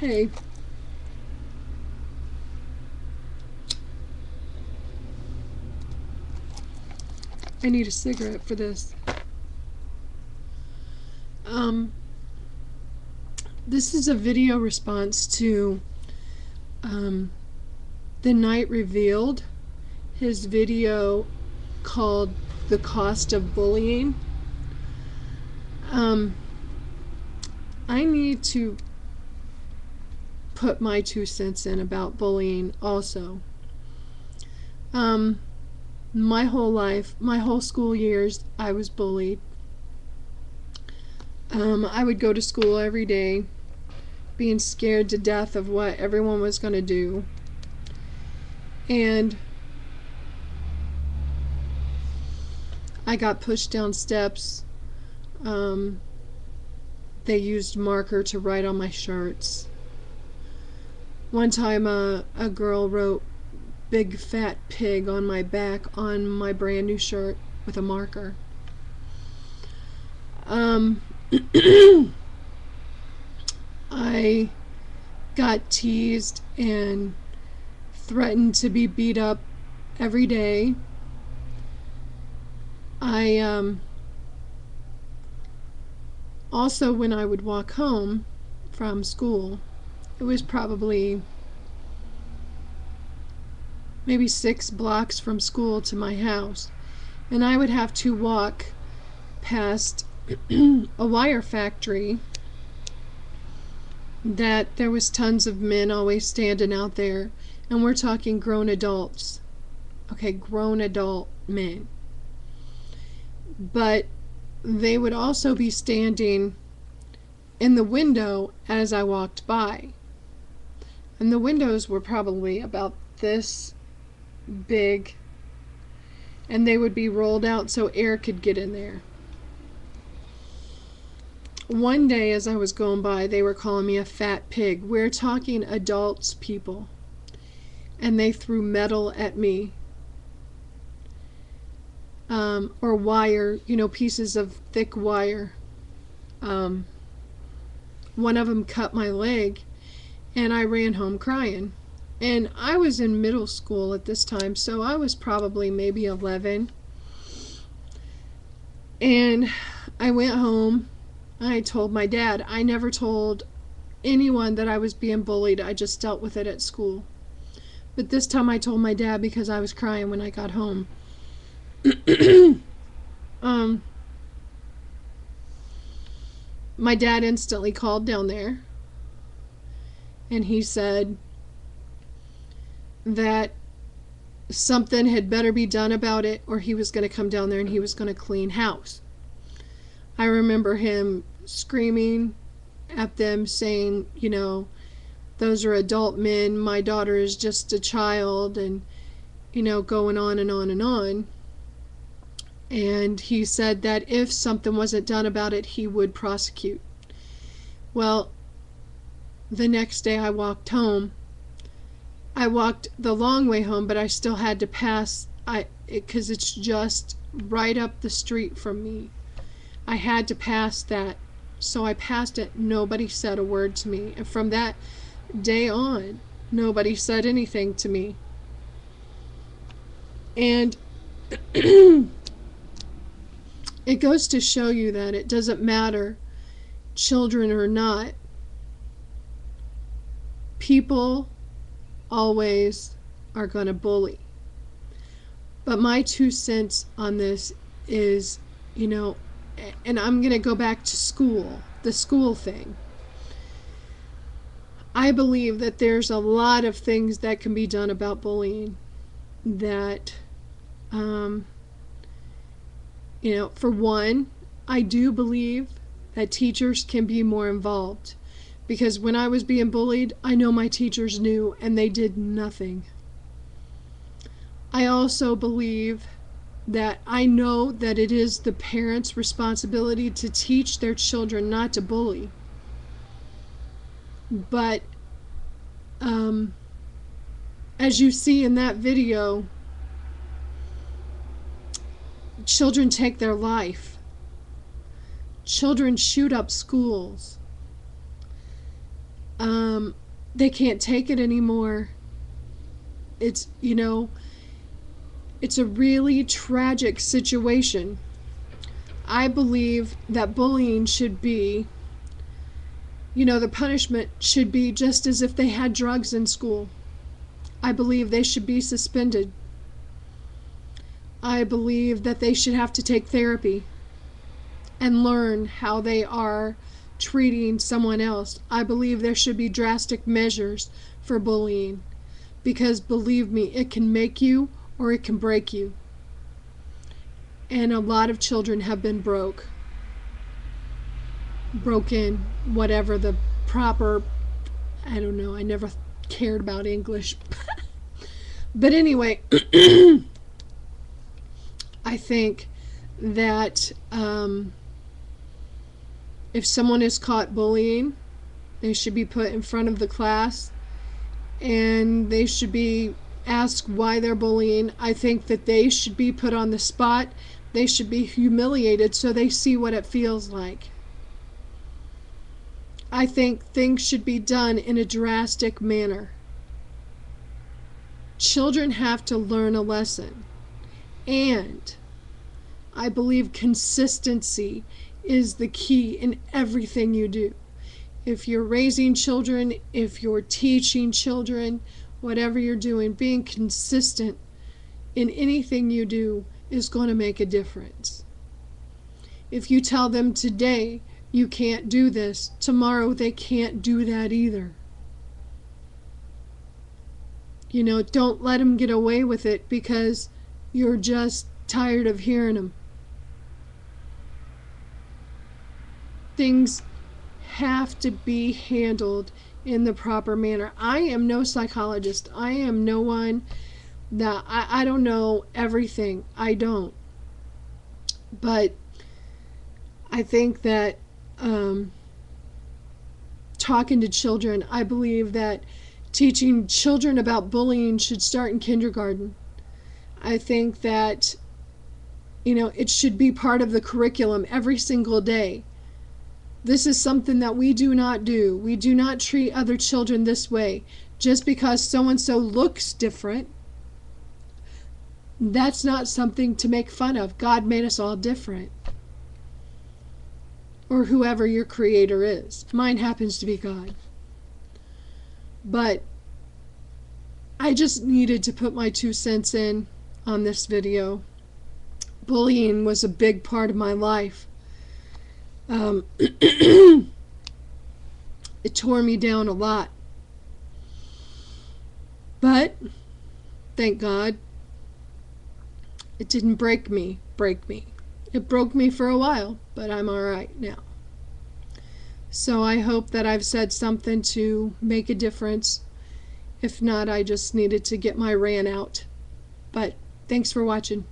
Hey, I need a cigarette for this. Um, this is a video response to um, The Night Revealed, his video called The Cost of Bullying. Um, I need to put my 2 cents in about bullying also. Um, my whole life, my whole school years, I was bullied. I would go to school every day being scared to death of what everyone was going to do. And I got pushed down steps. Um, they used marker to write on my shirts. One time a girl wrote "big fat pig" on my back on my brand new shirt with a marker. I got teased and threatened to be beat up every day. I also, when I would walk home from school, it was probably maybe 6 blocks from school to my house, and I would have to walk past a wire factory that there was tons of men always standing out there, and we're talking grown adults. Okay, grown adult men. But they would also be standing in the window as I walked by. And the windows were probably about this big, and they would be rolled out so air could get in there. One day as I was going by, they were calling me a fat pig. We're talking adults, people. And they threw metal at me. Or wire, pieces of thick wire. One of them cut my leg, and I ran home crying. And I was in middle school at this time, so I was probably maybe 11. And I went home. I told my dad. I never told anyone that I was being bullied. I just dealt with it at school. But this time I told my dad because I was crying when I got home. My dad instantly called down there, and he said that something had better be done about it, or he was going to come down there and he was going to clean house. I remember him screaming at them, saying, those are adult men, my daughter is just a child, and going on and on and on. And he said that if something wasn't done about it, he would prosecute. Well, the next day I walked home. I walked the long way home, but I still had to pass, because it's just right up the street from me. I had to pass that. So I passed it. Nobody said a word to me. And from that day on, nobody said anything to me. And it goes to show you that it doesn't matter, children or not, people always are going to bully. But my 2 cents on this is, and I'm going to go back to school, the school thing. I believe that there's a lot of things that can be done about bullying that, for one, I do believe that teachers can be more involved. Because when I was being bullied, I know my teachers knew and they did nothing. I also believe that I know that it is the parents' responsibility to teach their children not to bully. But as you see in that video, children take their life. Children shoot up schools. they can't take it anymore. It's, it's a really tragic situation. I believe that bullying should be, the punishment should be just as if they had drugs in school. I believe they should be suspended. I believe that they should have to take therapy and learn how they are treating someone else. I believe there should be drastic measures for bullying, because believe me, it can make you or it can break you. And a lot of children have been broken, whatever the proper, I don't know, I never cared about English. But anyway, I think that if someone is caught bullying, they should be put in front of the class and they should be asked why they're bullying. I think that they should be put on the spot. They should be humiliated so they see what it feels like. I think things should be done in a drastic manner. Children have to learn a lesson. And I believe consistency is the key in everything you do. If you're raising children, if you're teaching children, whatever you're doing, being consistent in anything you do is going to make a difference. If you tell them today you can't do this, tomorrow they can't do that either. Don't let them get away with it because you're just tired of hearing them. Things have to be handled in the proper manner. I am no psychologist. I am no one that I don't know everything. I don't. But I think that talking to children, I believe that teaching children about bullying should start in kindergarten. I think that, it should be part of the curriculum every single day. This is something that we do not do. We do not treat other children this way. Just because so-and-so looks different, that's not something to make fun of. God made us all different. Or whoever your creator is. Mine happens to be God. But I just needed to put my 2 cents in on this video. Bullying was a big part of my life. It tore me down a lot. But thank God it didn't break me. It broke me for a while, but I'm all right now. So I hope that I've said something to make a difference. If not, I just needed to get my rant out. But thanks for watching.